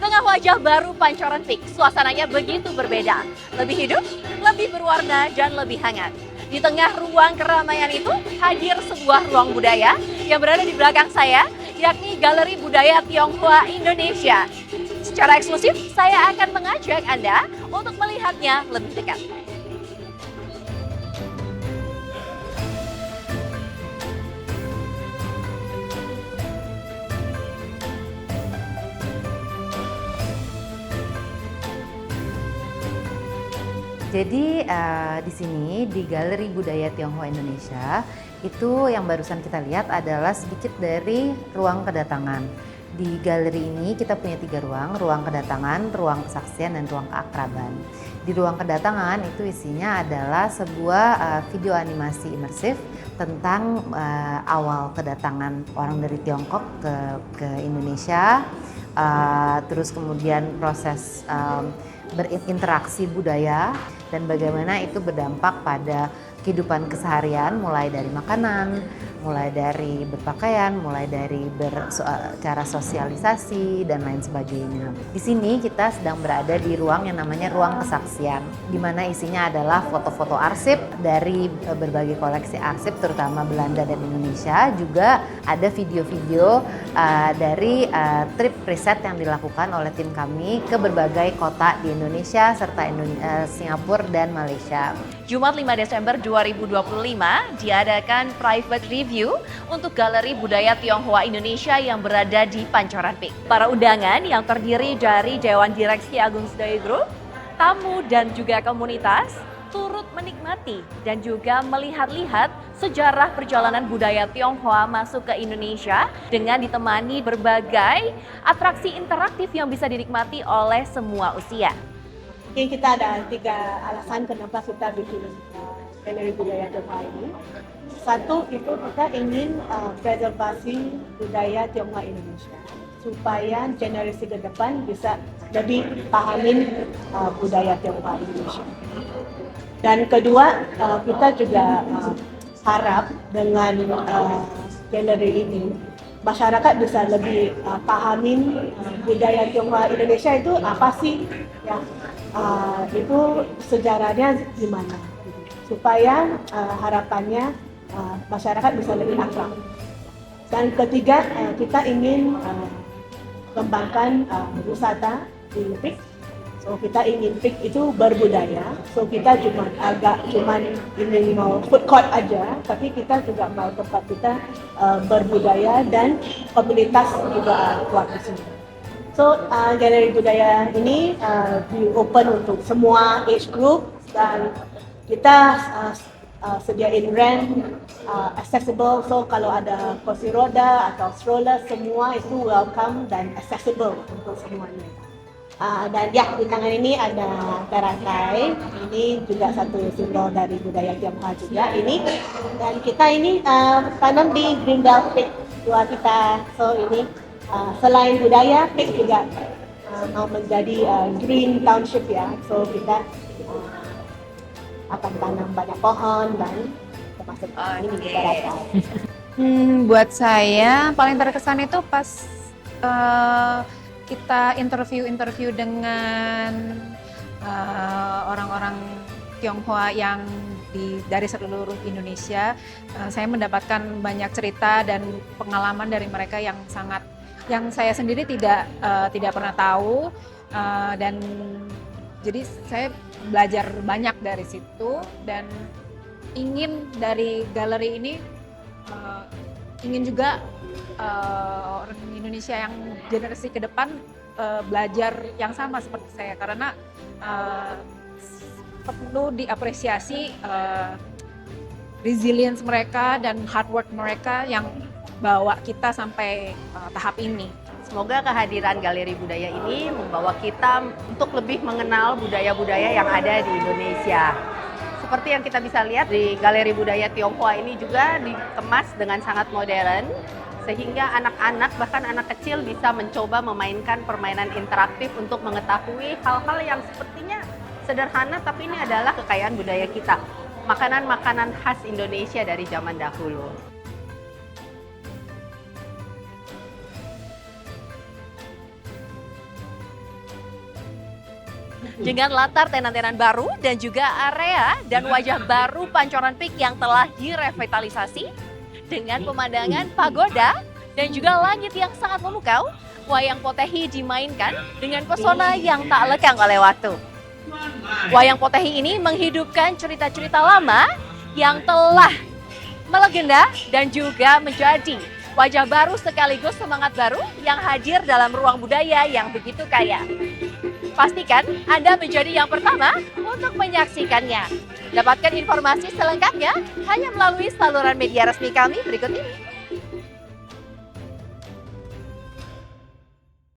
tengah wajah baru Pancoran Peak, suasananya begitu berbeda. Lebih hidup, lebih berwarna, dan lebih hangat. Di tengah ruang keramaian itu hadir sebuah ruang budaya yang berada di belakang saya, yakni Galeri Budaya Tionghoa Indonesia. Secara eksklusif, saya akan mengajak Anda untuk melihatnya lebih dekat. Jadi di sini di Galeri Budaya Tionghoa Indonesia itu yang barusan kita lihat adalah sedikit dari ruang kedatangan. Di galeri ini kita punya 3 ruang, ruang kedatangan, ruang kesaksian, dan ruang keakraban. Di ruang kedatangan itu isinya adalah sebuah video animasi imersif tentang awal kedatangan orang dari Tiongkok ke Indonesia, terus kemudian proses berinteraksi budaya dan bagaimana itu berdampak pada kehidupan keseharian, mulai dari makanan, mulai dari berpakaian, mulai dari cara sosialisasi dan lain sebagainya. Di sini kita sedang berada di ruang yang namanya ruang kesaksian, di mana isinya adalah foto-foto arsip dari berbagai koleksi arsip, terutama Belanda dan Indonesia. Juga ada video-video dari trip riset yang dilakukan oleh tim kami ke berbagai kota di Indonesia serta Singapura dan Malaysia. Jumat 5 Desember 2025 diadakan private review untuk Galeri Budaya Tionghoa Indonesia yang berada di Pancoran Peak. Para undangan yang terdiri dari Dewan Direksi Agung Sedayu Group, tamu dan juga komunitas turut menikmati dan juga melihat-lihat sejarah perjalanan budaya Tionghoa masuk ke Indonesia dengan ditemani berbagai atraksi interaktif yang bisa dinikmati oleh semua usia. Mungkin kita ada 3 alasan kenapa kita bikin Galeri Budaya Tionghoa ini. Satu, itu kita ingin preservasi budaya Tionghoa Indonesia supaya generasi ke depan bisa lebih pahamin budaya Tionghoa Indonesia. Dan kedua, kita juga harap dengan galeri ini masyarakat bisa lebih pahamin budaya Tionghoa Indonesia itu apa sih, ya, itu sejarahnya gimana, supaya harapannya masyarakat bisa lebih akrab. Dan ketiga, kita ingin kembangkan wisata di Peak. So kita ingin Peak itu berbudaya. So kita cuman ingin mau food court aja, tapi kita juga mau tempat kita berbudaya dan komunitas juga kuat di sini. So Galeri Budaya ini di open untuk semua age group dan kita sediain ramp accessible. So kalau ada kursi roda atau stroller, semua itu welcome dan accessible untuk semuanya. Dan ya, di tangan ini ada teratai, ini juga satu simbol dari budaya Tionghoa juga ini. Dan kita ini tanam di Greenbelt Peak tua kita. So ini selain budaya, Peak juga mau menjadi green township ya. So kita akan tanam banyak pohon dan termasuk ini teratai. Buat saya paling terkesan itu pas kita interview dengan orang-orang Tionghoa yang dari seluruh Indonesia. Saya mendapatkan banyak cerita dan pengalaman dari mereka yang saya sendiri tidak pernah tahu, dan jadi saya belajar banyak dari situ dan ingin dari galeri ini ingin juga orang Indonesia yang generasi ke depan belajar yang sama seperti saya, karena perlu diapresiasi resilience mereka dan hard work mereka yang bawa kita sampai tahap ini. Semoga kehadiran Galeri Budaya ini membawa kita untuk lebih mengenal budaya-budaya yang ada di Indonesia. Seperti yang kita bisa lihat di Galeri Budaya Tionghoa ini juga dikemas dengan sangat modern, sehingga anak-anak, bahkan anak kecil bisa mencoba memainkan permainan interaktif untuk mengetahui hal-hal yang sepertinya sederhana, tapi ini adalah kekayaan budaya kita. Makanan-makanan khas Indonesia dari zaman dahulu. Dengan latar tenan-tenan baru dan juga area dan wajah baru Pancoran Peak yang telah direvitalisasi dengan pemandangan pagoda dan juga langit yang sangat memukau, Wayang Potehi dimainkan dengan pesona yang tak lekang oleh waktu. Wayang Potehi ini menghidupkan cerita-cerita lama yang telah melegenda dan juga menjadi wajah baru sekaligus semangat baru yang hadir dalam ruang budaya yang begitu kaya. Pastikan Anda menjadi yang pertama untuk menyaksikannya. Dapatkan informasi selengkapnya hanya melalui saluran media resmi kami berikut ini.